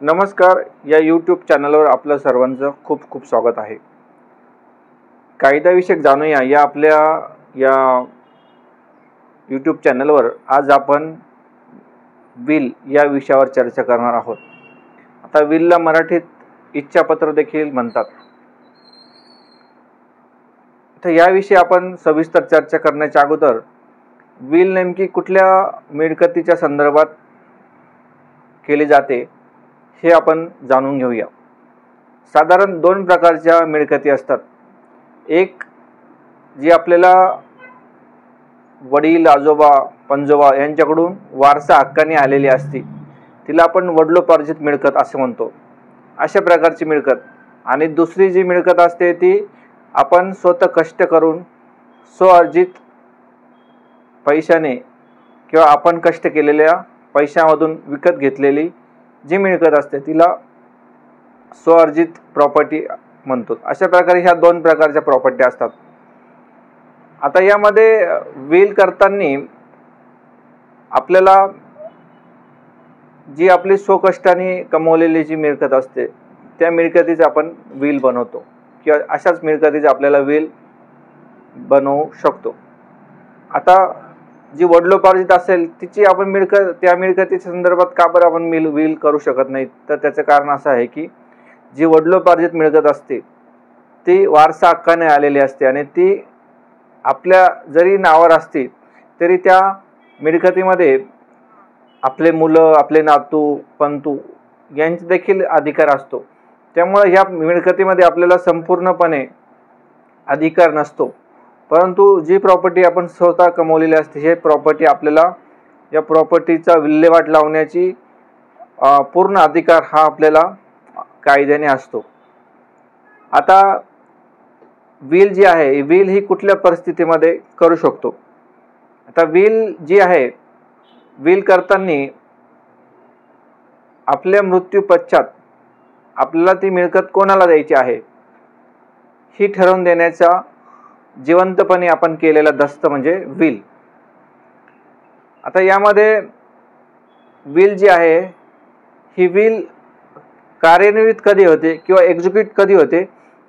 नमस्कार. या यूट्यूब चॅनलवर आपलं सर्वांचं खूप खूप स्वागत आहे. कायदाविषयक जाणूया या आपल्या या यूट्यूब चॅनलवर आज आपण विल या विषयावर चर्चा करणार आहोत. आता विलला मराठीत इच्छापत्र देखील म्हणतात. तर याविषयी आपण सविस्तर चर्चा करण्याच्या अगोदर विल नेमकी कुठल्या मिळकतीच्या संदर्भात केली जाते हे आपण जाणून घेऊया. साधारण दोन प्रकारच्या मिळकती असतात. एक जी आपल्याला वडील, आजोबा, पणजोबा यांच्याकडून वारसा हक्काने आलेली असते, तिला आपण वडिलोपार्जित मिळकत असे म्हणतो. अशा प्रकारची मिळकत. आणि दुसरी जी मिळकत असते ती आपण स्वतः कष्ट करून स्वअर्जित पैशाने किंवा आपण कष्ट केलेल्या पैशामधून विकत घेतलेली जी मिळकत असते तिला स्वअर्जित प्रॉपर्टी म्हणतो. अशा प्रकारे ह्या दोन प्रकारच्या प्रॉपर्टी असतात. आता यामध्ये विल करताना आपल्याला जी आपली स्वकष्टाने कमवलेली जी मिळकत असते त्या मिळकतीचे आपण विल बनवतो किंवा अशाच मिळकतीचे आपल्याला विल बनवू शकतो. आता जी वडिलोपार्जित असेल तिची आपण मिळकत त्या मिळकतीच्या संदर्भात का बरं आपण विल करू शकत नाही? तर त्याचं कारण असं आहे की जी वडिलोपार्जित मिळकत असते ती वारसा हक्काने आलेली असते आणि ती आपल्या जरी नावावर असते तरी त्या मिळकतीमध्ये आपले मुलं, आपले नातू, पणतू यांचे देखील अधिकार असतो. त्यामुळे ह्या मिळकतीमध्ये आपल्याला संपूर्णपणे अधिकार नसतो. परंतु जी प्रॉपर्टी आपण स्वतः कमवलेली असते हे प्रॉपर्टी आपल्याला या प्रॉपर्टीचा विल्हेवाट लावण्याची पूर्ण अधिकार हा आपल्याला कायद्याने असतो. आता विल जी आहे विल ही कुठल्या परिस्थितीमध्ये करू शकतो? आता विल जी आहे विल करताना आपल्या मृत्यू पश्चात आपल्याला ती मिळकत कोणाला द्यायची आहे ही ठरवून देण्याचा जिवंतपणे आपण केलेला दस्त म्हणजे विल. आता यामध्ये विल जी आहे ही विल कार्यान्वित कधी होते किंवा एक्झिक्यूट कधी होते?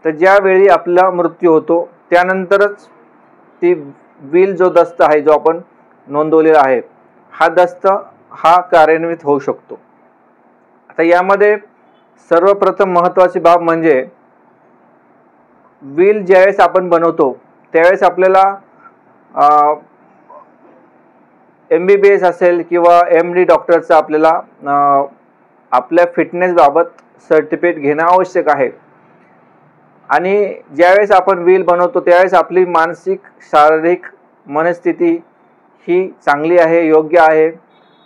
तर ज्यावेळी आपला मृत्यू होतो त्यानंतरच ती विल जो दस्त आहे जो आपण नोंदवलेला आहे हा दस्त हा कार्यान्वित होऊ शकतो. आता यामध्ये सर्वप्रथम महत्त्वाची बाब म्हणजे विल ज्यावेळेस आपण बनवतो त्यावेळेस आपल्याला MBBS असेल किंवा MD डॉक्टरचं आपल्याला आपल्या फिटनेसबाबत सर्टिफिकेट घेणं आवश्यक आहे. आणि ज्यावेळेस आपण विल बनवतो त्यावेळेस आपली मानसिक, शारीरिक मनस्थिती ही चांगली आहे, योग्य आहे.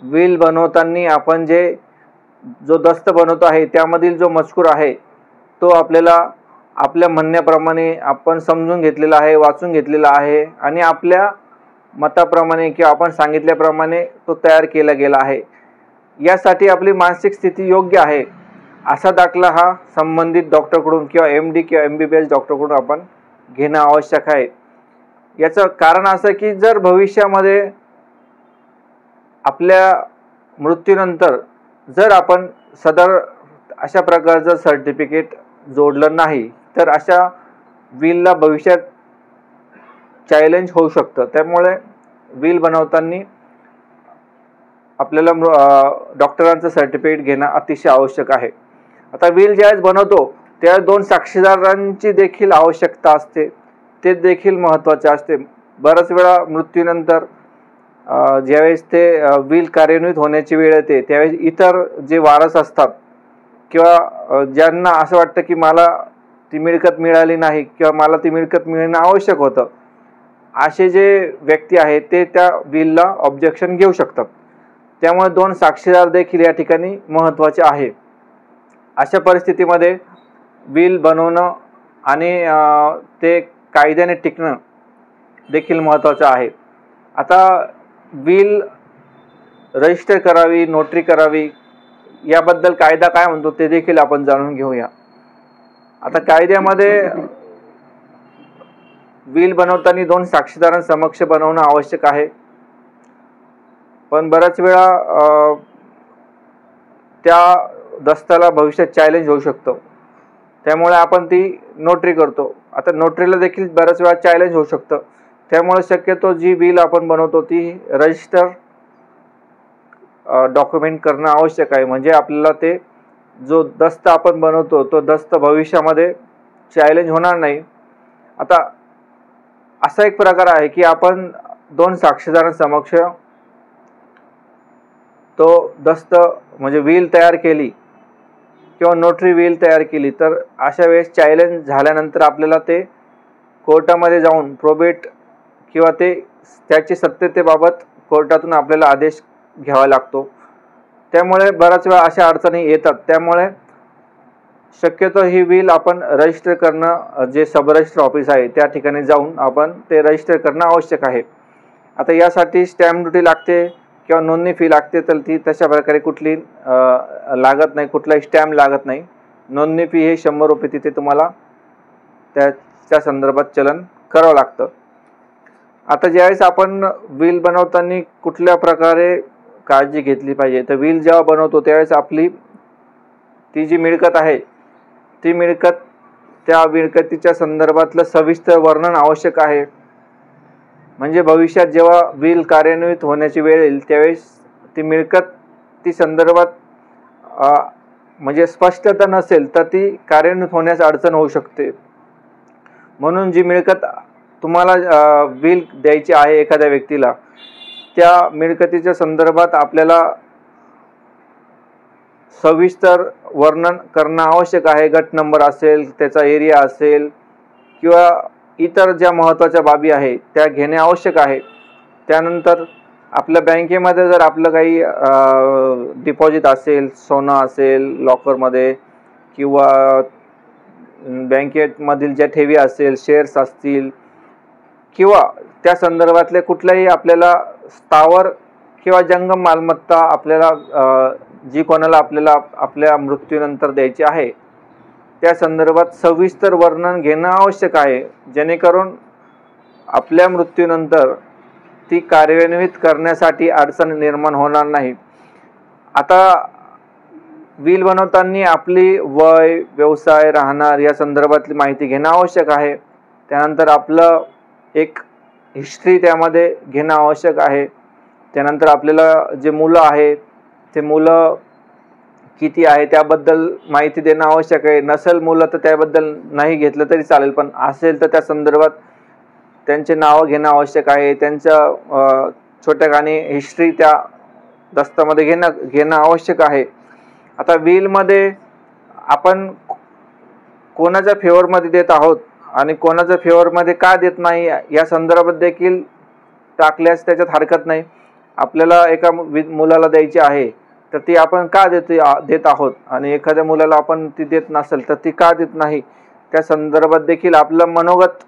विल बनवताना आपण जो दस्त बनवतो आहे त्यामधील जो मजकूर आहे तो आपल्याला आपल्या म्हणण्याप्रमाणे आपण समजून घेतलेला आहे, वाचून घेतलेला आहे आणि आपल्या मताप्रमाणे किंवा आपण सांगितल्याप्रमाणे तो तयार केला गेला आहे. यासाठी आपली मानसिक स्थिती योग्य आहे असा दाखला हा संबंधित डॉक्टरकडून किंवा MD किंवा MBBS डॉक्टरकडून आपण घेणं आवश्यक आहे. याचं कारण असं की जर भविष्यामध्ये आपल्या मृत्यूनंतर जर आपण सदर अशा प्रकारचं सर्टिफिकेट जोडलं नाही तर अशा विलला भविष्यात चॅलेंज होऊ शकतं. त्यामुळे विल बनवताना आपल्याला डॉक्टरांचं सर्टिफिकेट घेणं अतिशय आवश्यक आहे. आता विल ज्यावेळेस बनवतो त्यावेळेस दोन साक्षीदारांची देखील आवश्यकता असते, ते देखील महत्त्वाचे असते. बऱ्याच वेळा मृत्यूनंतर ज्यावेळेस ते विल कार्यान्वित होण्याची वेळ येते त्यावेळेस इतर जे वारस असतात किंवा ज्यांना असं वाटतं की मला ती मिळकत मिळाली नाही किंवा मला ती मिळकत मिळणं आवश्यक होतं असे जे व्यक्ती आहेत ते त्या विलला ऑब्जेक्शन घेऊ शकतात. त्यामुळे दोन साक्षीदार देखील या ठिकाणी महत्त्वाचे आहे. अशा परिस्थितीमध्ये विल बनवणं आणि ते कायद्याने टिकणं देखील महत्त्वाचं आहे. आता विल रजिस्टर करावी, नोटरी करावी याबद्दल कायदा काय म्हणतो ते देखील आपण जाणून घेऊया. आता कायद्यामध्ये विल बनवताना दोन साक्षीदारांसमक्ष बनवणं आवश्यक आहे. पण बऱ्याच वेळा त्या दस्ताला भविष्यात चॅलेंज होऊ शकतं, त्यामुळे आपण ती नोटरी करतो. आता नोटरीला देखील बऱ्याच वेळा चॅलेंज होऊ शकतं, त्यामुळे शक्यतो जी विल आपण बनवतो ती रजिस्टर डॉक्युमेंट करणं आवश्यक आहे. म्हणजे आपल्याला ते जो दस्त आपण बनवतो तो दस्त भविष्यामध्ये चॅलेंज होणार नाही. आता असा एक प्रकार आहे की आपण 2 साक्षीदारांसमक्ष तो दस्त म्हणजे विल तयार केली किंवा नोटरी विल तयार केली, तर अशा वेळेस चॅलेंज झाल्यानंतर आपल्याला ते कोर्टामध्ये जाऊन प्रोबेट किंवा त्याची सत्यतेबाबत कोर्टातून आपल्याला आदेश घ्यावा लागतो. त्यामुळे बऱ्याच वेळा अशा अडचणी येतात. त्यामुळे शक्यतो ही विल आपण रजिस्टर करणं, जे सब रजिस्टर ऑफिस आहे त्या ठिकाणी जाऊन आपण ते रजिस्टर करणं आवश्यक आहे. आता यासाठी स्टॅम्प ड्युटी लागते किंवा नोंदणी फी लागते, तर ती तशा प्रकारे कुठली लागत नाही, कुठलाही स्टॅम्प लागत नाही. नोंदणी फी हे 100 रुपये तिथे तुम्हाला त्या संदर्भात चलन करावं लागतं. आता ज्यावेळेस आपण विल बनवताना कुठल्या प्रकारे काळजी घेतली पाहिजे, तर विल जेव्हा बनवतो त्यावेळेस आपली ती जी मिळकत आहे ती मिळकत, त्या मिळकतीच्या संदर्भातलं सविस्तर वर्णन आवश्यक आहे. म्हणजे भविष्यात जेव्हा विल कार्यान्वित होण्याची वेळ येईल त्यावेळेस ती मिळकत ती संदर्भात म्हणजे स्पष्टता नसेल तर ती कार्यान्वित होण्यास अडचण होऊ शकते. म्हणून जी मिळकत तुम्हाला विल द्यायची आहे एखाद्या व्यक्तीला, त्या मिळकतीच्या संदर्भात आपल्याला सविस्तर वर्णन करणं आवश्यक आहे. गट नंबर असेल, त्याचा एरिया असेल किंवा इतर ज्या महत्त्वाच्या बाबी आहे त्या घेणे आवश्यक आहे. त्यानंतर आपल्या बँकेमध्ये जर आपलं काही डिपॉझिट असेल, सोनं असेल लॉकरमध्ये किंवा बँकेमधील ज्या ठेवी असेल, शेअर्स असतील किंवा त्या संदर्भातले कुठल्याही आपल्याला स्थावर किंवा जंगम मालमत्ता आपल्याला जी कोणाला आपल्याला आपल्या मृत्यूनंतर द्यायची आहे त्या संदर्भात सविस्तर वर्णन घेणं आवश्यक आहे, जेणेकरून आपल्या मृत्यूनंतर ती कार्यान्वित करण्यासाठी अडचण निर्माण होणार नाही. आता विल बनवताना आपली वय, व्यवसाय, राहणार या संदर्भातली माहिती घेणं आवश्यक आहे. त्यानंतर आपलं एक हिस्ट्री त्यामध्ये घेणं आवश्यक आहे. त्यानंतर आपल्याला जे मुलं आहे ते मुलं किती आहे त्याबद्दल माहिती देणं आवश्यक आहे. नसेल मुलं तर त्याबद्दल नाही घेतलं तरी चालेल, पण असेल तर त्या संदर्भात त्यांचे नावं घेणं आवश्यक आहे. त्यांच्या छोट्याखानी हिस्ट्री त्या दस्तामध्ये घेणं आवश्यक आहे. आता विलमध्ये आपण कोणाच्या फेवरमध्ये देत आहोत आणि कोणाच्या फेवरमध्ये का देत नाही या संदर्भात देखील टाकल्यास त्याच्यात हरकत नाही. आपल्याला एका मुलाला द्यायची आहे तर ती आपण का देत आहोत आणि एखाद्या मुलाला आपण ती देत नसेल तर ती का देत नाही, त्या संदर्भात देखील आपलं मनोगत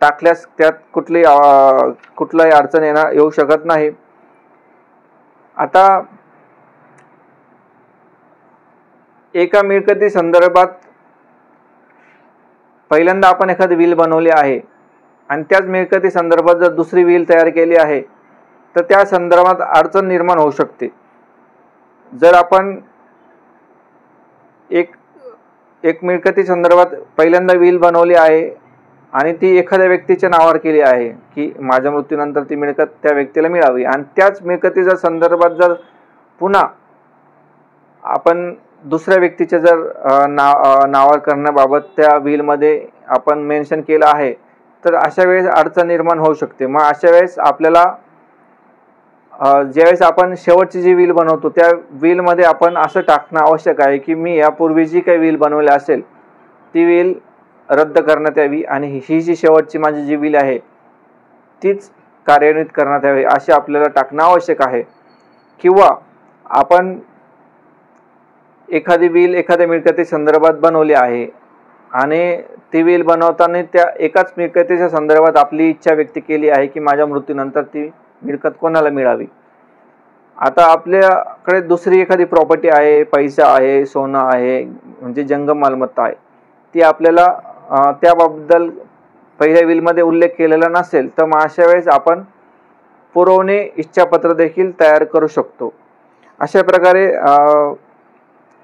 टाकल्यास त्यात कुठलाही अडचण येऊ शकत नाही. आता एका मिळकती संदर्भात पहिल्यांदा आपण एखादी विल बनवली आहे आणि त्याच मिळकती संदर्भात जर दुसरी विल तयार केली आहे तर त्या संदर्भात अडचण निर्माण होऊ शकते. जर आपण एक मिळकती संदर्भात पहिल्यांदा विल बनवली आहे आणि ती एखाद्या व्यक्तीच्या नावावर केली आहे की माझ्या मृत्यूनंतर ती मिळकत त्या व्यक्तीला मिळावी, आणि त्याच मिळकतीच्या संदर्भात जर पुन्हा आपण दुसऱ्या व्यक्तीच्या जर नावावर करण्याबाबत त्या विलमध्ये आपण मेन्शन केलं आहे तर अशा वेळेस अडचण निर्माण होऊ शकते. मग अशा वेळेस आपल्याला ज्यावेळेस आपण शेवटची जी विल बनवतो त्या विलमध्ये आपण असं टाकणं आवश्यक आहे की मी यापूर्वी जी काही विल बनवली असेल ती विल रद्द करण्यात यावी आणि ही जी शेवटची माझी जी विल आहे तीच कार्यान्वित करण्यात यावी असे आपल्याला टाकणं आवश्यक आहे. किंवा आपण एखादी विल एखाद्या मिळकती संदर्भात बनवली आहे आणि ती विल बनवताना त्या एकाच मिळकतीच्या संदर्भात आपली इच्छा व्यक्त केली आहे की माझ्या मृत्यूनंतर ती मिळकत कोणाला मिळावी. आता आपल्याकडे दुसरी एखादी प्रॉपर्टी आहे, पैसा आहे, सोनं आहे, म्हणजे जंगम मालमत्ता आहे, ती आपल्याला त्याबद्दल पहिल्या विलमध्ये उल्लेख केलेला नसेल तर मग अशा वेळेस आपण पुरवणी इच्छापत्र देखील तयार करू शकतो. अशा प्रकारे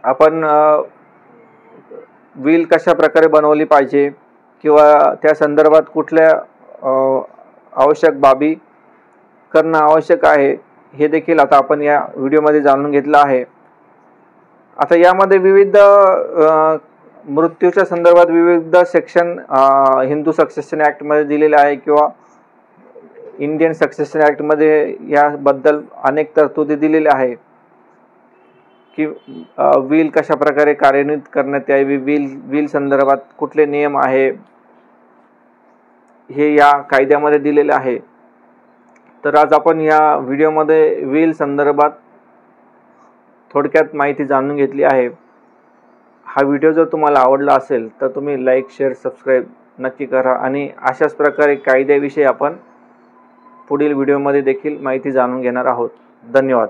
आपण व्हील कशा प्रकारे बनवली पाहिजे किंवा त्या संदर्भात कुठल्या आवश्यक बाबी करणं आवश्यक आहे हे देखील आता आपण या व्हिडिओमध्ये जाणून घेतलं आहे। आता यामध्ये विविध मृत्यूच्या संदर्भात विविध सेक्शन हिंदू सक्सेशन ॲक्टमध्ये दिलेले आहे किंवा इंडियन सक्सेशन ॲक्टमध्ये याबद्दल अनेक तरतुदी दिलेल्या आहे की विल कशा प्रकारे कार्यान्वित करण्यात यावी, विल संदर्भात कुठले नियम आहे हे या कायद्यामध्ये दिलेले आहे। तर आज आपण या व्हिडिओमध्ये विल संदर्भात थोडक्यात माहिती जाणून घेतली आहे। हा व्हिडिओ जर तुम्हाला आवडला असेल तर तुम्ही लाईक, शेअर, सबस्क्राईब नक्की करा आणि अशाच प्रकारे कायद्याविषयी आपण पुढील व्हिडिओमध्ये देखील माहिती जाणून घेणार आहोत। धन्यवाद।